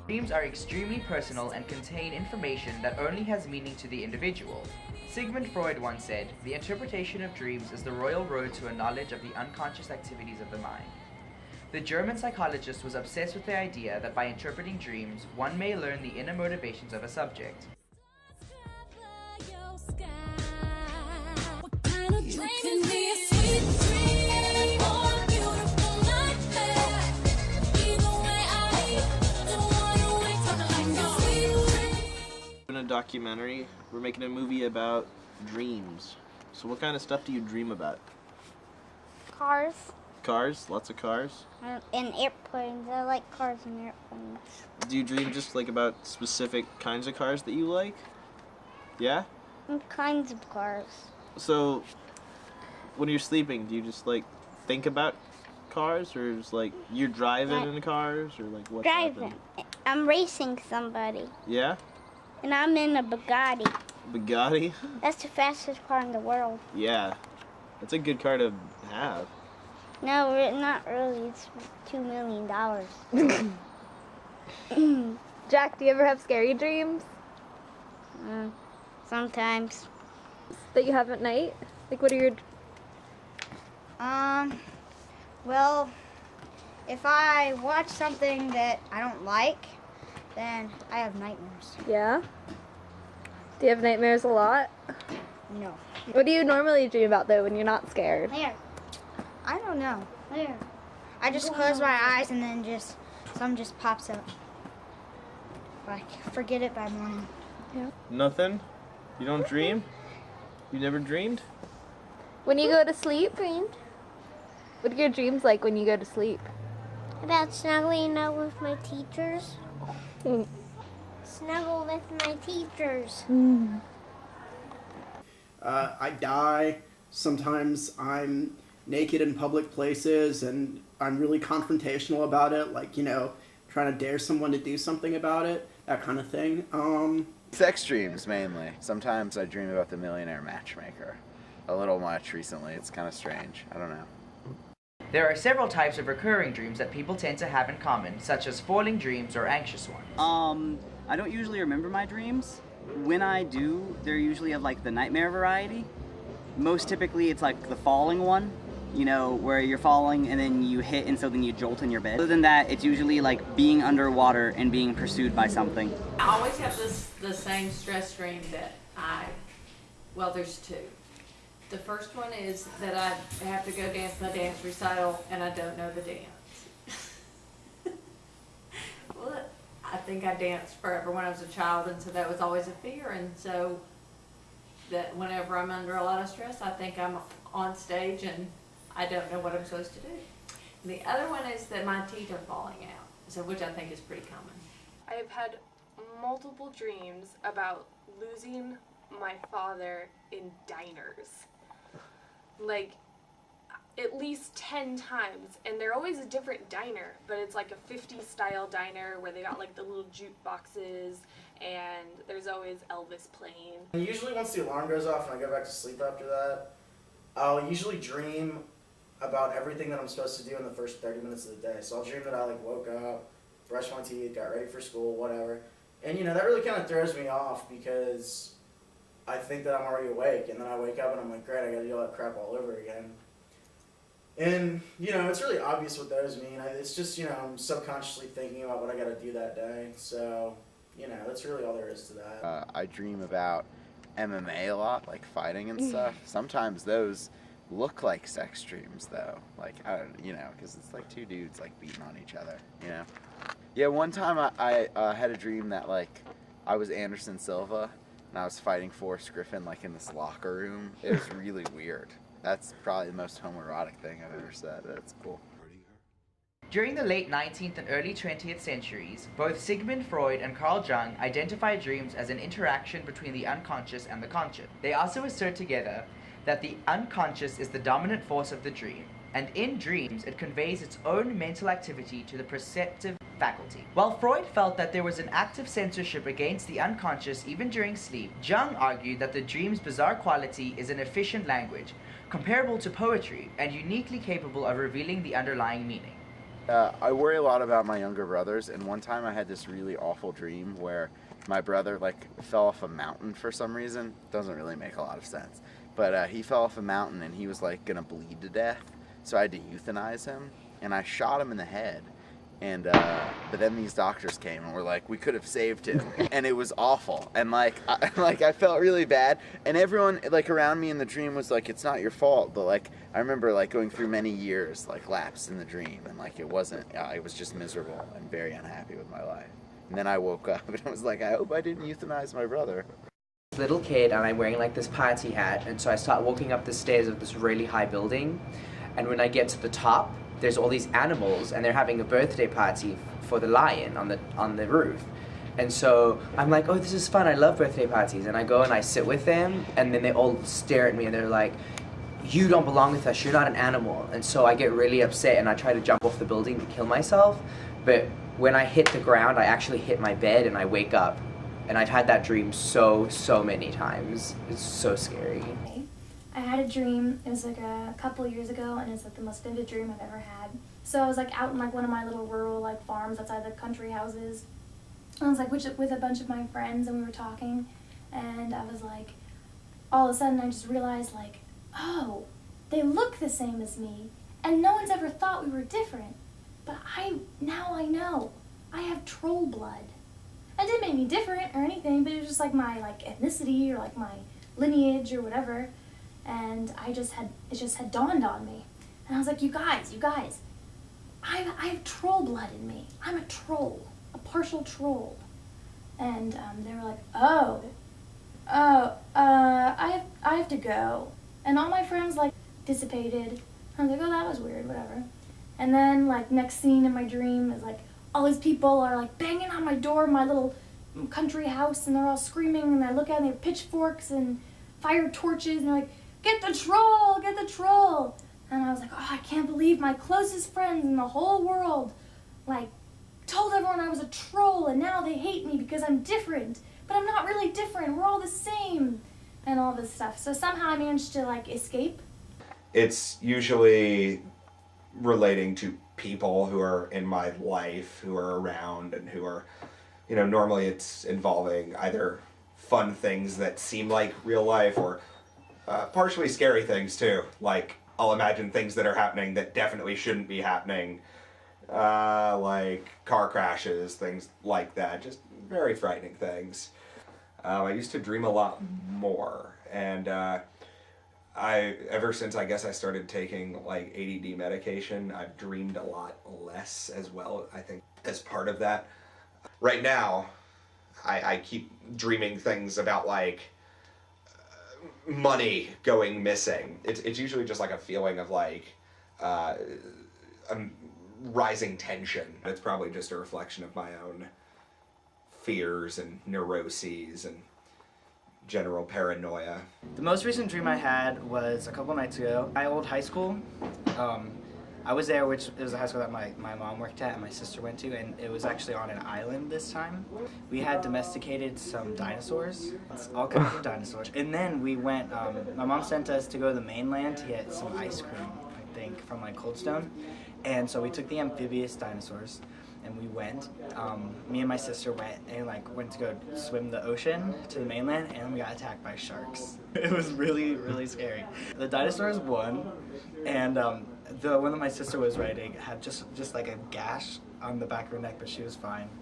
Dreams are extremely personal and contain information that only has meaning to the individual. Sigmund Freud once said, "The interpretation of dreams is the royal road to a knowledge of the unconscious activities of the mind." The German psychologist was obsessed with the idea that by interpreting dreams, one may learn the inner motivations of a subject. In a documentary, we're making a movie about dreams. So what kind of stuff do you dream about? Cars. Cars? Lots of cars? And airplanes. I like cars and airplanes. Do you dream just like about specific kinds of cars that you like? Yeah? And kinds of cars. So when you're sleeping, do you just like think about cars, or just like you're driving in cars, or like what's Driving. happening? I'm racing somebody. Yeah? And I'm in a Bugatti. Bugatti? That's the fastest car in the world. Yeah. That's a good car to have. No, not really. It's $2 million. Jack, do you ever have scary dreams? Sometimes. That you have at night? Like, what are your... Well, if I watch something that I don't like, then I have nightmares. Yeah? Do you have nightmares a lot? No. What do you normally dream about, though, when you're not scared? There. I don't know. There. I just close my eyes and then something just pops up. Like, forget it by morning. Yeah. Nothing? You don't dream? You never dreamed? When you go to sleep? What are your dreams like when you go to sleep? About snuggling up with my teachers. Snuggle with my teachers. I die. Sometimes I'm naked in public places and I'm really confrontational about it, like, you know, trying to dare someone to do something about it, that kind of thing. Sex dreams, mainly. Sometimes I dream about the Millionaire Matchmaker. A little much recently. It's kind of strange. I don't know. There are several types of recurring dreams that people tend to have in common, such as falling dreams or anxious ones. I don't usually remember my dreams. When I do, they're usually of like the nightmare variety. Most typically it's like the falling one, you know, where you're falling and then you hit and so then you jolt in your bed. Other than that, it's usually like being underwater and being pursued by something. I always have the same stress dream that well, there's two. The first one is that I have to go dance my dance recital and I don't know the dance. Well, I think I danced forever when I was a child, and so that was always a fear, and so that whenever I'm under a lot of stress, I think I'm on stage and I don't know what I'm supposed to do. And the other one is that my teeth are falling out, so which I think is pretty common. I have had multiple dreams about losing my father in diners. Like, at least 10 times, and they're always a different diner, but it's like a 50s style diner where they got like the little jukeboxes, and there's always Elvis playing. Usually once the alarm goes off and I go back to sleep after that, I'll usually dream about everything that I'm supposed to do in the first 30 minutes of the day. So I'll dream that I like woke up, brushed my teeth, got ready for school, whatever. And you know, that really kind of throws me off because I think that I'm already awake, and then I wake up and I'm like, great, I gotta do all that crap all over again. And, you know, it's really obvious what those mean. It's just, you know, I'm subconsciously thinking about what I gotta do that day. So, you know, that's really all there is to that. I dream about MMA a lot, like fighting and stuff. Sometimes those look like sex dreams, though. Like, I don't, you know, because it's like two dudes, like, beating on each other, you know? Yeah, one time I had a dream that, like, I was Anderson Silva, and I was fighting Forrest Griffin, like, in this locker room. It was really weird. That's probably the most homoerotic thing I've ever said. That's cool. During the late 19th and early 20th centuries, both Sigmund Freud and Carl Jung identified dreams as an interaction between the unconscious and the conscious. They also assert together that the unconscious is the dominant force of the dream, and in dreams it conveys its own mental activity to the perceptive faculty. While Freud felt that there was an active censorship against the unconscious even during sleep, Jung argued that the dream's bizarre quality is an efficient language, comparable to poetry, and uniquely capable of revealing the underlying meaning. I worry a lot about my younger brothers, and one time I had this really awful dream where my brother fell off a mountain for some reason. Doesn't really make a lot of sense, but he fell off a mountain and he was gonna bleed to death, so I had to euthanize him, and I shot him in the head. And but then these doctors came and were like, we could have saved him, and it was awful. And I felt really bad, and everyone around me in the dream was like, it's not your fault. But I remember going through many years lapsed in the dream, and it wasn't. I was just miserable and very unhappy with my life. And then I woke up and I was like, I hope I didn't euthanize my brother. Little kid, and I'm wearing this party hat, and so I start walking up the stairs of this really high building, and when I get to the top, there's all these animals, and they're having a birthday party for the lion on the roof. And so I'm like, oh, this is fun, I love birthday parties. And I go and I sit with them, and then they all stare at me and they're like, you don't belong with us, you're not an animal. And so I get really upset and I try to jump off the building to kill myself. But when I hit the ground, I actually hit my bed and I wake up. And I've had that dream so many times. It's so scary. I had a dream, it was a couple years ago, and it's the most vivid dream I've ever had. So I was out in one of my little rural farms outside the country houses. I was with a bunch of my friends, and we were talking, and I was all of a sudden I just realized oh, they look the same as me, and no one's ever thought we were different. But now I know, I have troll blood. It didn't make me different or anything, but it was just my ethnicity or my lineage or whatever. And it just had dawned on me. And I was like, you guys, I have troll blood in me. I'm a troll, a partial troll. And they were like, I have to go. And all my friends dissipated. I was like, oh, that was weird, whatever. And then next scene in my dream is all these people are banging on my door, my little country house, and they're all screaming, and I look at them, they have pitchforks and fire torches, and they're like, get the troll, get the troll. And I was like, oh, I can't believe my closest friends in the whole world, told everyone I was a troll, and now they hate me because I'm different. But I'm not really different, we're all the same, and all this stuff. So somehow I managed to, escape. It's usually relating to people who are in my life, who are around, and who are, normally it's involving either fun things that seem like real life or partially scary things too. I'll imagine things that are happening that definitely shouldn't be happening, like car crashes, things like that, just very frightening things. I used to dream a lot more, and ever since I guess I started taking ADD medication, I've dreamed a lot less as well, I think, as part of that. Right now, I keep dreaming things about money going missing. It's usually just a feeling of rising tension. It's probably just a reflection of my own fears and neuroses and general paranoia. The most recent dream I had was a couple nights ago. My old high school, I was there, which it was a high school that my mom worked at and my sister went to, and it was actually on an island this time. We had domesticated some dinosaurs, all kinds of dinosaurs. And then we went, my mom sent us to go to the mainland to get some ice cream, I think, from Cold Stone. And so we took the amphibious dinosaurs, and we went, me and my sister went and went to go swim the ocean to the mainland, and we got attacked by sharks. It was really, really scary. The dinosaurs won, and the one that my sister was riding had just a gash on the back of her neck, but she was fine.